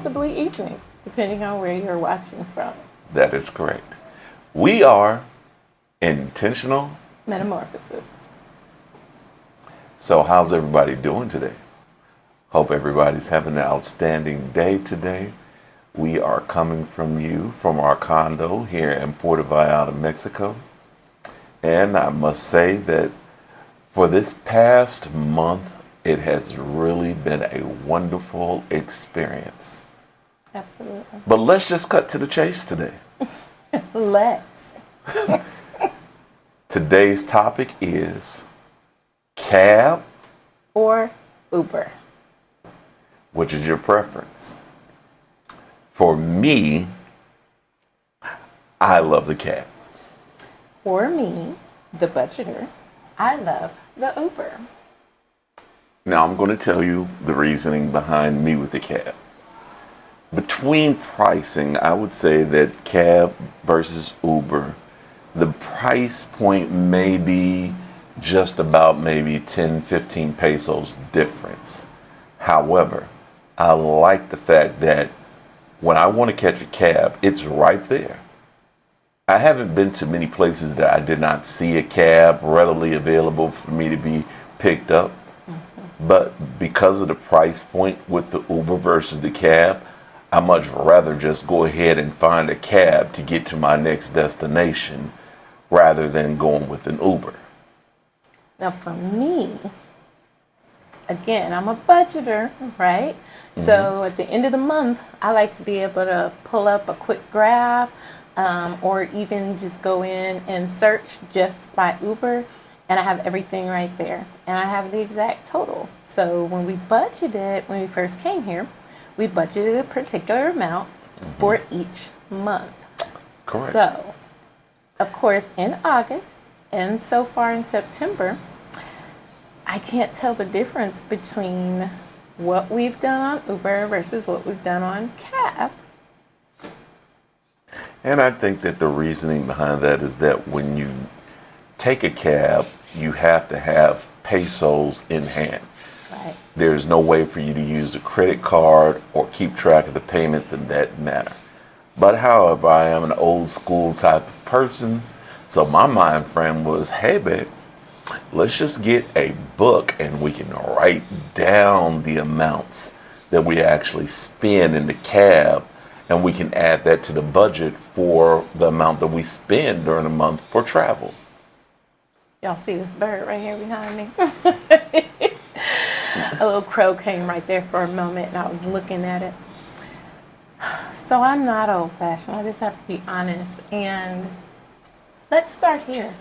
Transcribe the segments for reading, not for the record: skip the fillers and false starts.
possibly evening, depending on where you're watching from. That is correct. We are intentional. Metamorphosis. So, how's everybody doing today? Hope everybody's having an outstanding day today. We are coming from you from our condo here in Puerto Vallarta, Mexico. And I must say that for this past month, it has really been a wonderful experience. Absolutely. But let's just cut to the chase today. Let's. Today's topic is cab. Or Uber. Which is your preference? For me, I love the cab. For me, the budgeter, I love the Uber. Now I'm going to tell you the reasoning behind me with the cab. Between pricing, I would say that cab versus Uber, the price point may be just about maybe 10, 15 pesos difference. However, I like the fact that when I want to catch a cab, it's right there. I haven't been to many places that I did not see a cab readily available for me to be picked up. But because of the price point with the Uber versus the cab, I much rather just go ahead and find a cab to get to my next destination rather than going with an Uber. Now for me, again, I'm a budgeter, right? Mm-hmm. So at the end of the month, I like to be able to pull up a quick Grab or even just go in and search just by Uber, and I have everything right there. And I have the exact total. So when we we first came here, we budgeted a particular amount for each month. Correct. So, of course, in August and so far in September, I can't tell the difference between what we've done on Uber versus what we've done on cab. And I think that the reasoning behind that is that when you take a cab, you have to have pesos in hand. Right. There's no way for you to use a credit card or keep track of the payments in that manner. But however, I am an old school type of person, so my mind frame was, hey babe, let's just get a book and we can write down the amounts that we actually spend in the cab, and we can add that to the budget for the amount that we spend during the month for travel. Y'all see this bird right here behind me? A little crow came right there for a moment and I was looking at it. So I'm not old-fashioned, I just have to be honest. And let's start here.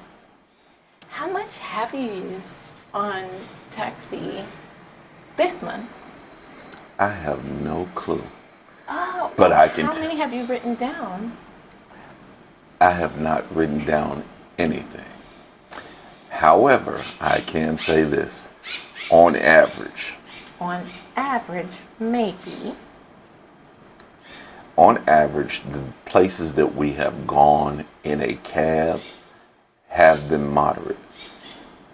How much have you used on taxi this month? I have no clue. Oh, but how many have you written down? I have not written down anything. However, I can say this. On average. On average, maybe. On average, the places that we have gone in a cab have been moderate.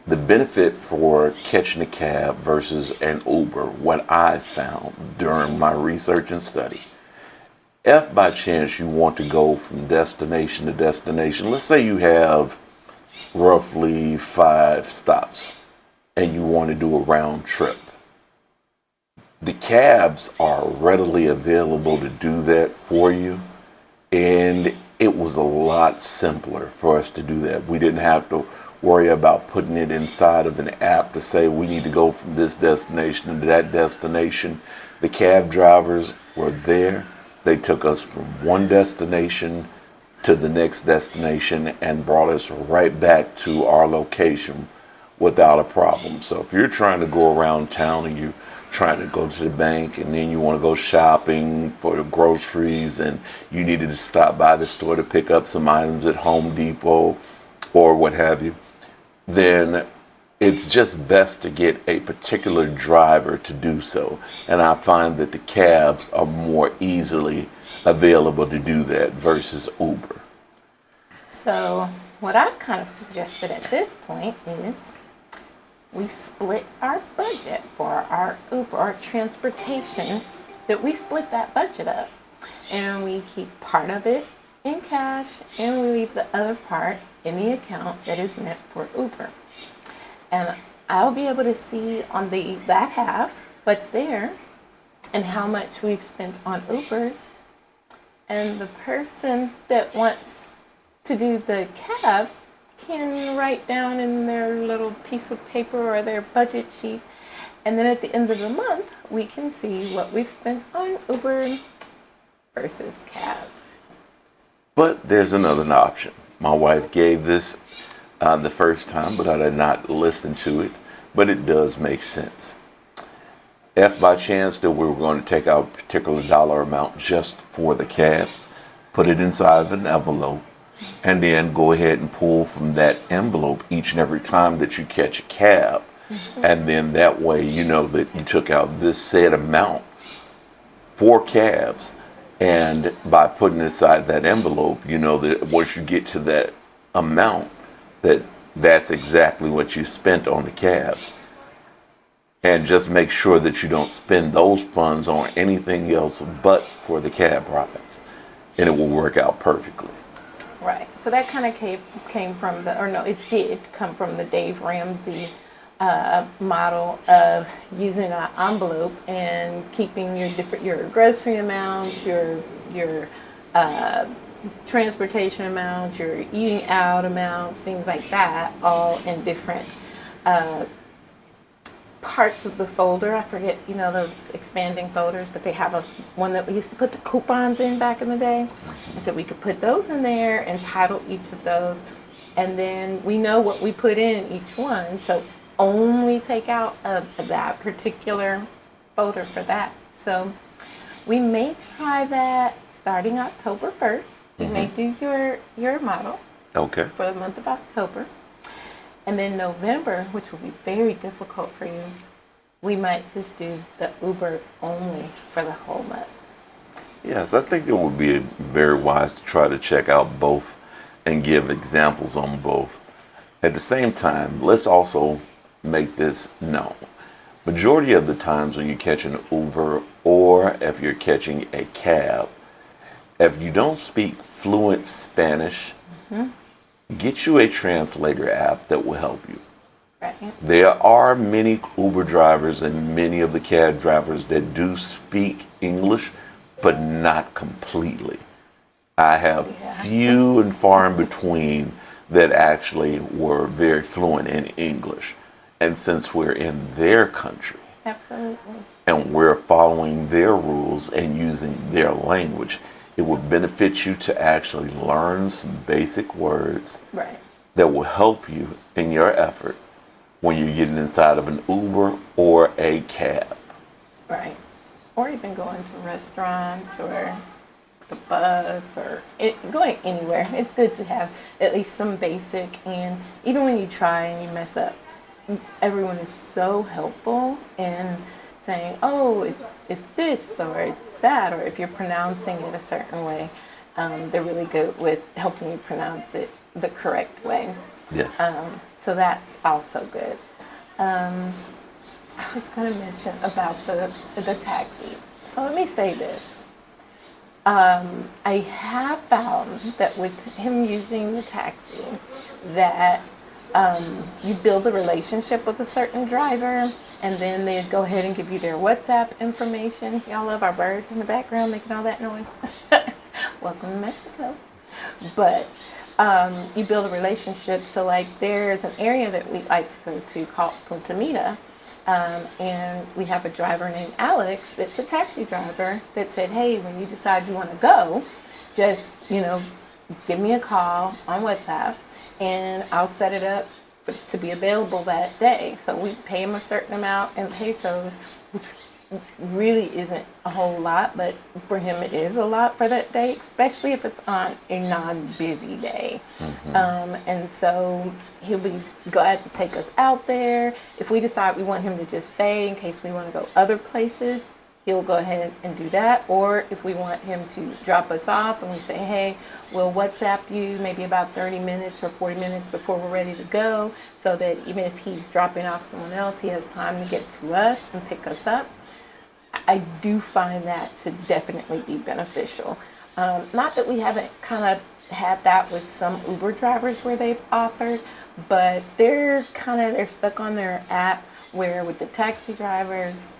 The benefit for catching a cab versus an Uber, what I found during my research and study, if by chance you want to go from destination to destination, let's say you have roughly 5 stops and you want to do a round trip, the cabs are readily available to do that for you, and it was a lot simpler for us to do that. We didn't have to worry about putting it inside of an app to say we need to go from this destination to that destination. The cab drivers were there. They took us from one destination to the next destination and brought us right back to our location without a problem. So if you're trying to go around town and you're trying to go to the bank and then you want to go shopping for the groceries and you needed to stop by the store to pick up some items at Home Depot or what have you, then it's just best to get a particular driver to do so. And I find that the cabs are more easily available to do that versus Uber. So what I've kind of suggested at this point is we split our budget for our Uber, our transportation, that we split that budget up and we keep part of it in cash and we leave the other part in the account that is meant for Uber. And I'll be able to see on the that half what's there and how much we've spent on Ubers. And the person that wants to do the cab can write down in their little piece of paper or their budget sheet. And then at the end of the month, we can see what we've spent on Uber versus cab. But there's another option. My wife gave this the first time, but I did not listen to it. But it does make sense. If by chance that we were going to take out a particular dollar amount just for the cabs, put it inside of an envelope, and then go ahead and pull from that envelope each and every time that you catch a cab. And then that way you know that you took out this said amount for cabs. And by putting it inside that envelope, you know that once you get to that amount, that's exactly what you spent on the cabs. And just make sure that you don't spend those funds on anything else but for the cab rides. And it will work out perfectly. Right. So that kind of came from it did come from the Dave Ramsey model of using an envelope and keeping your grocery amounts, your transportation amounts, your eating out amounts, things like that, all in different parts of the folder. I forget, those expanding folders, but they have one that we used to put the coupons in back in the day. And so we could put those in there and title each of those. And then we know what we put in each one. So only take out of that particular folder for that. So we may try that starting October 1st. We may do your model Okay. for the month of October. And then November, which will be very difficult for you, we might just do the Uber only for the whole month. Yes, I think it would be very wise to try to check out both and give examples on both. At the same time, let's also make this known. Majority of the times when you catch an Uber or if you're catching a cab, if you don't speak fluent Spanish, get you a translator app that will help you. Right. There are many Uber drivers and many of the cab drivers that do speak English, but not completely. I have few and far in between that actually were very fluent in English. And since we're in their country, Absolutely. and we're following their rules and using their language, it would benefit you to actually learn some basic words Right. that will help you in your effort when you're getting inside of an Uber or a cab. Right. Or even going to restaurants or the bus or going anywhere. It's good to have at least some basic, and even when you try and you mess up, everyone is so helpful in saying, oh, it's this or it's that, or if you're pronouncing it a certain way, they're really good with helping you pronounce it the correct way. Yes. So that's also good. I was going to mention about the taxi. So let me say this. I have found that with him using the taxi, that you build a relationship with a certain driver, and then they go ahead and give you their WhatsApp information. Y'all love our birds in the background making all that noise. Welcome to Mexico. But you build a relationship. So like there's an area that we like to go to called Punta Mita, and we have a driver named Allyce that's a taxi driver that said, hey, when you decide you want to go, just, give me a call on WhatsApp and I'll set it up to be available that day. So we pay him a certain amount in pesos, which really isn't a whole lot, but for him it is a lot for that day, especially if it's on a non-busy day. And so he'll be glad to take us out there. If we decide we want him to just stay in case we want to go other places, he'll go ahead and do that. Or if we want him to drop us off and we say, hey, we'll WhatsApp you maybe about 30 minutes or 40 minutes before we're ready to go, so that even if he's dropping off someone else, he has time to get to us and pick us up. I do find that to definitely be beneficial. Not that we haven't kind of had that with some Uber drivers where they've offered, but they're stuck on their app, where with the taxi drivers,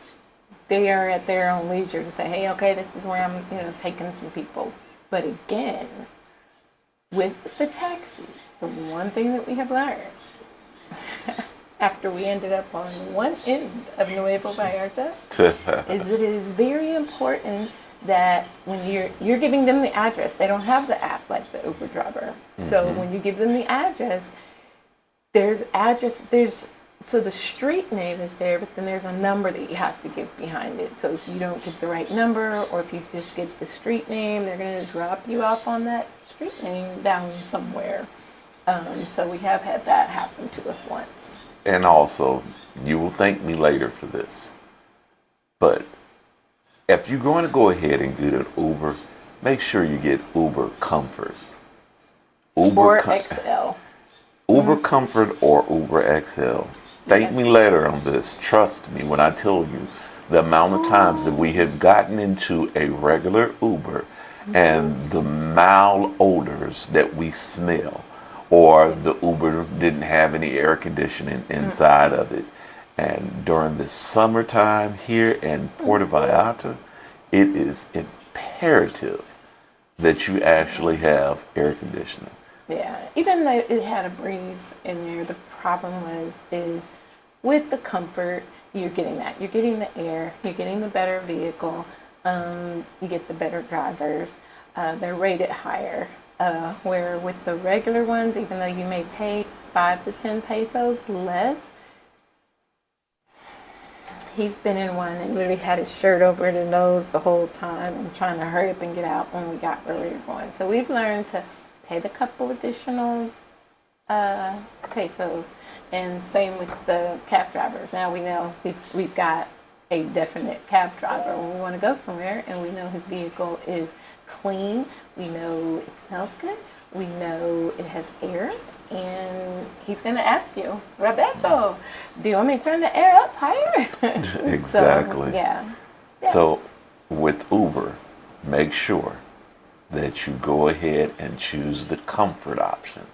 they are at their own leisure to say, hey, okay, this is where I'm, taking some people. But again, with the taxis, the one thing that we have learned after we ended up on one end of Nuevo Vallarta is that it is very important that when you're giving them the address, they don't have the app like the Uber driver. So when you give them the address, so the street name is there, but then there's a number that you have to give behind it. So if you don't give the right number, or if you just give the street name, they're going to drop you off on that street name down somewhere. So we have had that happen to us once. And also, you will thank me later for this, but if you're going to go ahead and get an Uber, make sure you get Uber Comfort. Or XL. Uber Comfort or Uber XL. Thank me later on this. Trust me when I tell you the amount of times that we have gotten into a regular Uber and the malodors that we smell, or the Uber didn't have any air conditioning inside of it. And during the summertime here in Puerto Vallarta, it is imperative that you actually have air conditioning. Yeah, even though it had a breeze in there, the problem is with the comfort, you're getting that. You're getting the air, you're getting the better vehicle, you get the better drivers, they're rated higher. Where with the regular ones, even though you may pay 5 to 10 pesos less, he's been in one and literally had his shirt over the nose the whole time and trying to hurry up and get out when we got where we were going. So we've learned to pay the couple additional pesos, and same with the cab drivers. Now we know we've got a definite cab driver when we want to go somewhere, and we know his vehicle is clean, we know it smells good, we know it has air, and he's going to ask you, Roberto, do you want me to turn the air up higher? Exactly. So, yeah. So with Uber, make sure that you go ahead and choose the comfort option.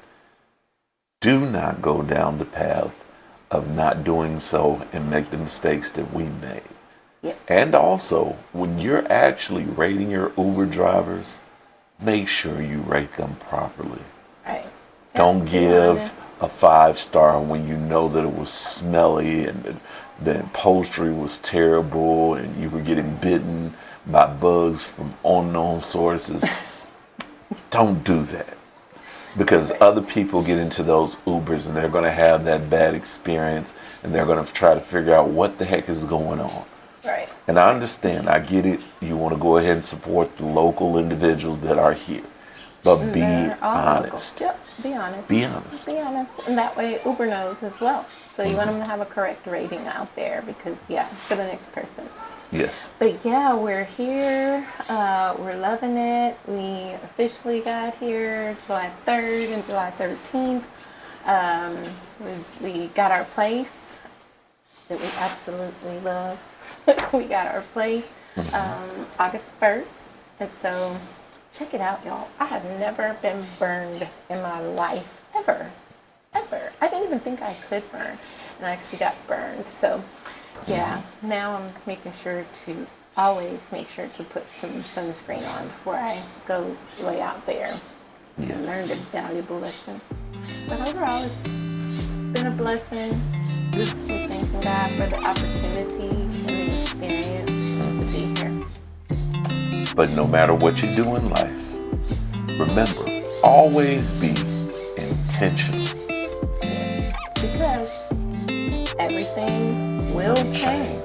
Do not go down the path of not doing so and make the mistakes that we made. Yes. And also, when you're actually rating your Uber drivers, make sure you rate them properly. Right. Don't give a 5-star when you know that it was smelly and the upholstery was terrible and you were getting bitten by bugs from unknown sources. Don't do that. Because other people get into those Ubers and they're going to have that bad experience and they're going to try to figure out what the heck is going on. Right. And I understand, I get it. You want to go ahead and support the local individuals that are here. But be honest. Yep, be honest. Be honest. Be honest. And that way Uber knows as well. So you want them to have a correct rating out there because, for the next person. Yes. But yeah, we're here. We're loving it. We officially got here July 3rd and July 13th. We got our place that we absolutely love. We got our place August 1st. And so check it out, y'all. I have never been burned in my life, ever. I didn't even think I could burn, and I actually got burned. So now I'm making sure to always make sure to put some sunscreen on before I go lay out there. Yes. I learned a valuable lesson. But overall, it's been a blessing. Yes. I'm thanking God for the opportunity and the experience to be here. But no matter what you do in life, remember, always be intentional. Yes. Because everything will change.